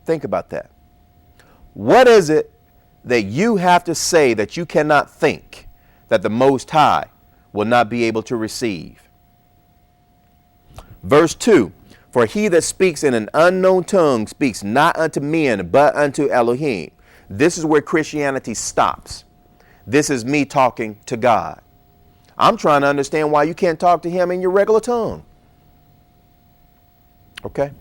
Think about that. What is it that you have to say that you cannot think that the Most High will not be able to receive? Verse 2, for he that speaks in an unknown tongue speaks not unto men, but unto Elohim. This is where Christianity stops. This is me talking to God. I'm trying to understand why you can't talk to him in your regular tongue. Okay.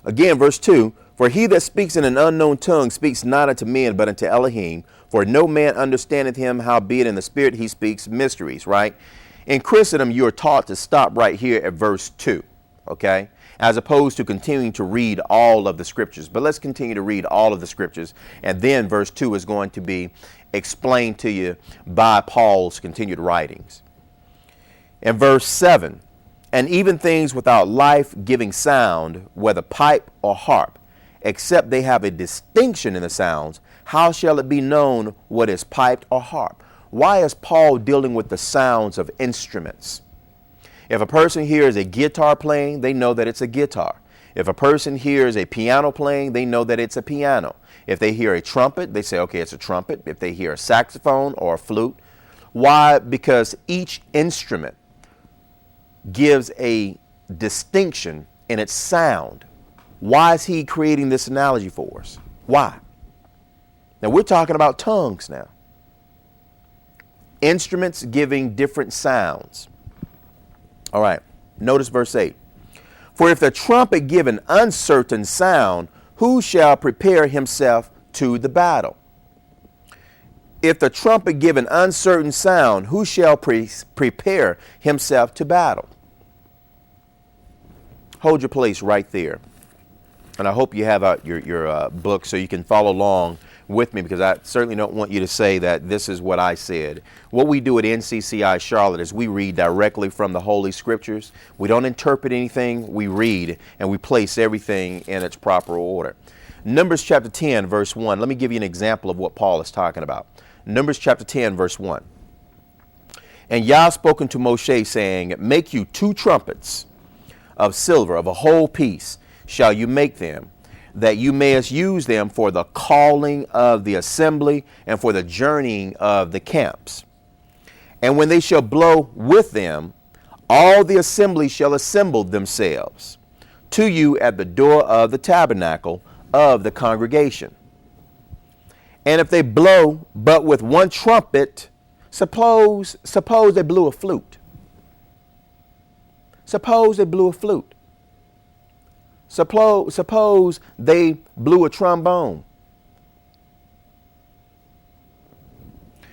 Again, verse 2, for he that speaks in an unknown tongue speaks not unto men, but unto Elohim. For no man understandeth him, howbeit in the spirit he speaks mysteries, right? In Christendom, you are taught to stop right here at verse 2, okay? As opposed to continuing to read all of the scriptures. But let's continue to read all of the scriptures. And then verse 2 is going to be explained to you by Paul's continued writings. In verse 7, and even things without life-giving sound, whether pipe or harp, except they have a distinction in the sounds, how shall it be known what is piped or harp? Why is Paul dealing with the sounds of instruments? If a person hears a guitar playing, they know that it's a guitar. If a person hears a piano playing, they know that it's a piano. If they hear a trumpet, they say, okay, it's a trumpet. If they hear a saxophone or a flute. Why? Because each instrument gives a distinction in its sound. Why is he creating this analogy for us? Why? Now we're talking about tongues now. Instruments giving different sounds. All right, notice verse 8. For if the trumpet give an uncertain sound, who shall prepare himself to the battle? If the trumpet give an uncertain sound, who shall prepare himself to battle? Hold your place right there. And I hope you have out your book so you can follow along with me, because I certainly don't want you to say that this is what I said. What we do at NCCI Charlotte is we read directly from the Holy Scriptures. We don't interpret anything. We read and we place everything in its proper order. Numbers chapter 10, verse 1. Let me give you an example of what Paul is talking about. Numbers chapter 10, verse 1. And Yah spoke unto Moshe, saying, make you 2 trumpets of silver, of a whole piece shall you make them, that you mayest use them for the calling of the assembly and for the journeying of the camps. And when they shall blow with them, all the assembly shall assemble themselves to you at the door of the tabernacle of the congregation. And if they blow but with one trumpet, suppose they blew a flute. Suppose they blew a flute. Suppose they blew a trombone.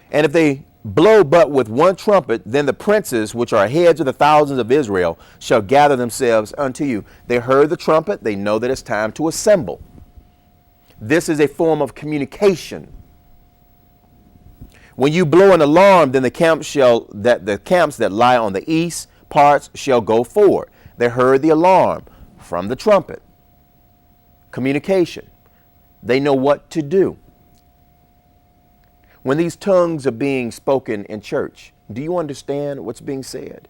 And if they blow but with one trumpet, then the princes, which are heads of the thousands of Israel, shall gather themselves unto you. They heard the trumpet. They know that it's time to assemble. This is a form of communication. When you blow an alarm, then the camps that lie on the east parts shall go forward. They heard the alarm from the trumpet. Communication. They know what to do. When these tongues are being spoken in church, do you understand what's being said?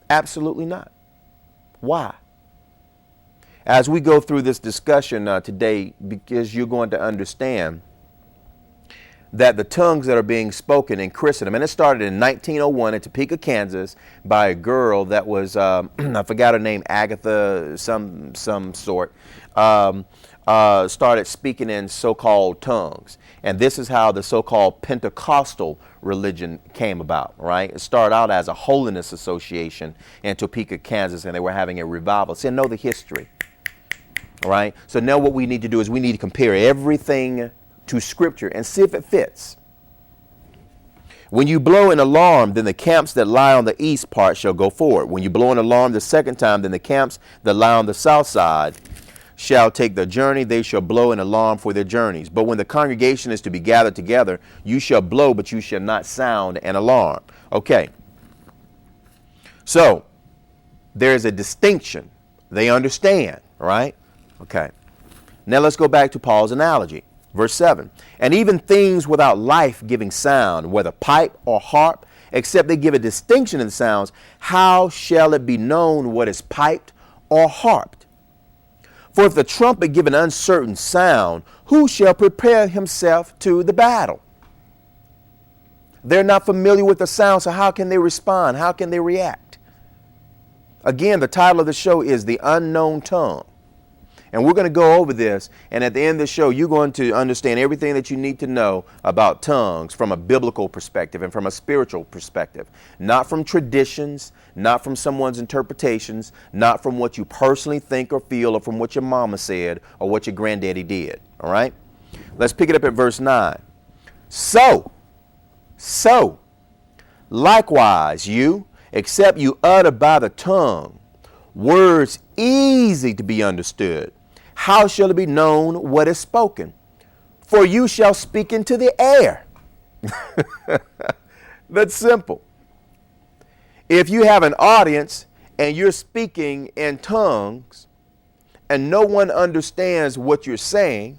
Absolutely not. Why? As we go through this discussion today, because you're going to understand that the tongues that are being spoken in Christendom, and it started in 1901 in Topeka, Kansas, by a girl that was, I forgot her name, Agatha, some sort, started speaking in so-called tongues. And this is how the so-called Pentecostal religion came about, right? It started out as a holiness association in Topeka, Kansas, and they were having a revival. So know the history, all right? So now what we need to do is we need to compare everything to Scripture and see if it fits. When you blow an alarm, then the camps that lie on the east part shall go forward. When you blow an alarm the second time, then the camps that lie on the south side shall take the journey. They shall blow an alarm for their journeys. But when the congregation is to be gathered together, you shall blow, but you shall not sound an alarm. Okay. So there is a distinction. They understand, right? Okay. Now let's go back to Paul's analogy. Verse 7, and even things without life-giving sound, whether pipe or harp, except they give a distinction in the sounds, how shall it be known what is piped or harped? For if the trumpet give an uncertain sound, who shall prepare himself to the battle? They're not familiar with the sound, so how can they respond? How can they react? Again, the title of the show is The Unknown Tongue. And we're going to go over this, and at the end of the show, you're going to understand everything that you need to know about tongues from a biblical perspective and from a spiritual perspective. Not from traditions, not from someone's interpretations, not from what you personally think or feel or from what your mama said or what your granddaddy did. All right? Let's pick it up at verse 9. So, likewise you, except you utter by the tongue words easy to be understood, how shall it be known what is spoken? For you shall speak into the air. That's simple. If you have an audience and you're speaking in tongues and no one understands what you're saying,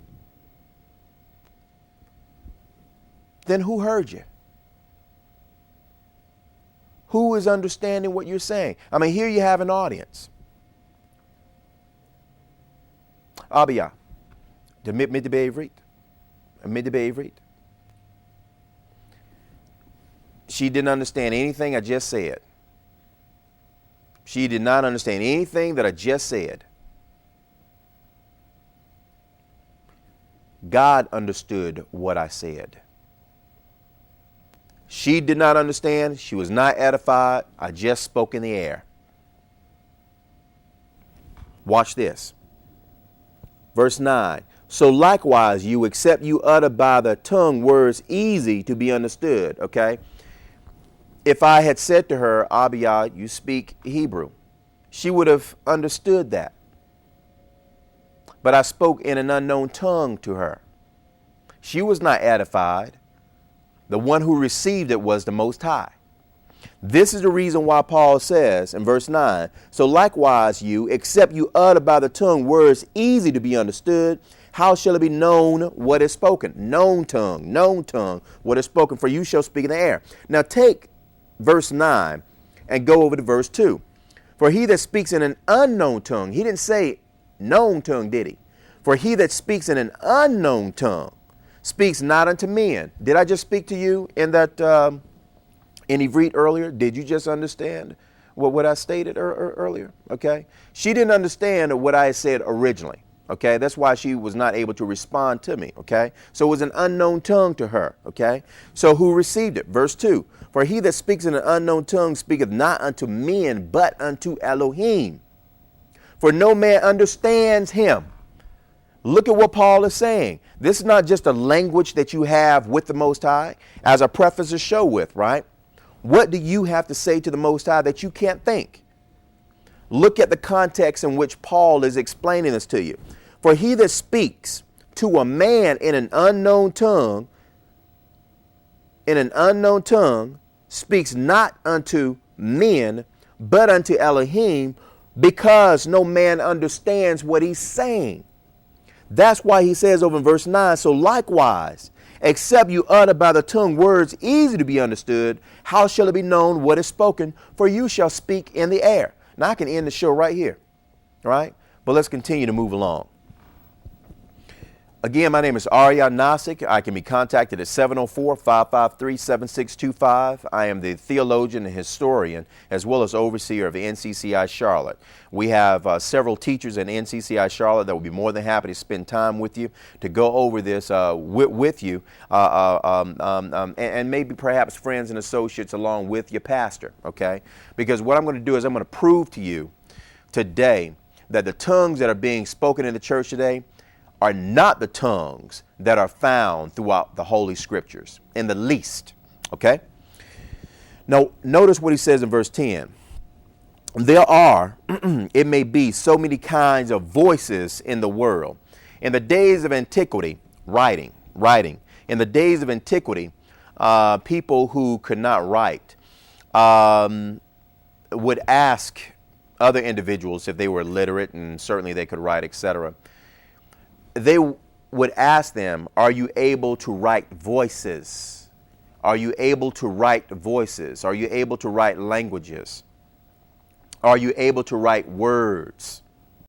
then who heard you? Who is understanding what you're saying? I mean, here you have an audience. Abia, mit beivrit, She didn't understand anything I just said. She did not understand anything that I just said. God understood what I said. She did not understand. She was not edified. I just spoke in the air. Watch this. Verse 9. So likewise you, except you utter by the tongue words easy to be understood. Okay. If I had said to her, Abiyah, you speak Hebrew, she would have understood that. But I spoke in an unknown tongue to her. She was not edified. The one who received it was the Most High. This is the reason why Paul says in verse 9, so likewise you, except you utter by the tongue words easy to be understood, how shall it be known what is spoken? Known tongue, what is spoken, for you shall speak in the air. Now take verse 9 and go over to verse 2. For he that speaks in an unknown tongue, he didn't say known tongue, did he? For he that speaks in an unknown tongue speaks not unto men. Did I just speak to you in that in Ivrit earlier? Did you just understand what I stated earlier? Okay. She didn't understand what I said originally. Okay. That's why she was not able to respond to me. Okay. So it was an unknown tongue to her. Okay. So who received it? Verse 2. For he that speaks in an unknown tongue speaketh not unto men, but unto Elohim. For no man understands him. Look at what Paul is saying. This is not just a language that you have with the Most High, as I preface the show with, right? What do you have to say to the Most High that you can't think? Look at the context in which Paul is explaining this to you. For he that speaks to a man in an unknown tongue, speaks not unto men, but unto Elohim, because no man understands what he's saying. That's why he says over in verse 9, so likewise, except you utter by the tongue words easy to be understood, how shall it be known what is spoken? For you shall speak in the air. Now I can end the show right here, right? But let's continue to move along. Again, my name is Arya Nasik. I can be contacted at 704-553-7625. I am the theologian and historian, as well as overseer of NCCI Charlotte. We have several teachers in NCCI Charlotte that will be more than happy to spend time with you, to go over this with you, and maybe perhaps friends and associates along with your pastor, okay? Because what I'm going to do is I'm going to prove to you today that the tongues that are being spoken in the church today are not the tongues that are found throughout the Holy Scriptures in the least, okay? Now, notice what he says in verse 10. There are, it may be, so many kinds of voices in the world. In the days of antiquity, writing. In the days of antiquity, people who could not write would ask other individuals if they were literate, and certainly they could write, etc. They would ask them, are you able to write voices? Are you able to write voices? Are you able to write languages? Are you able to write words?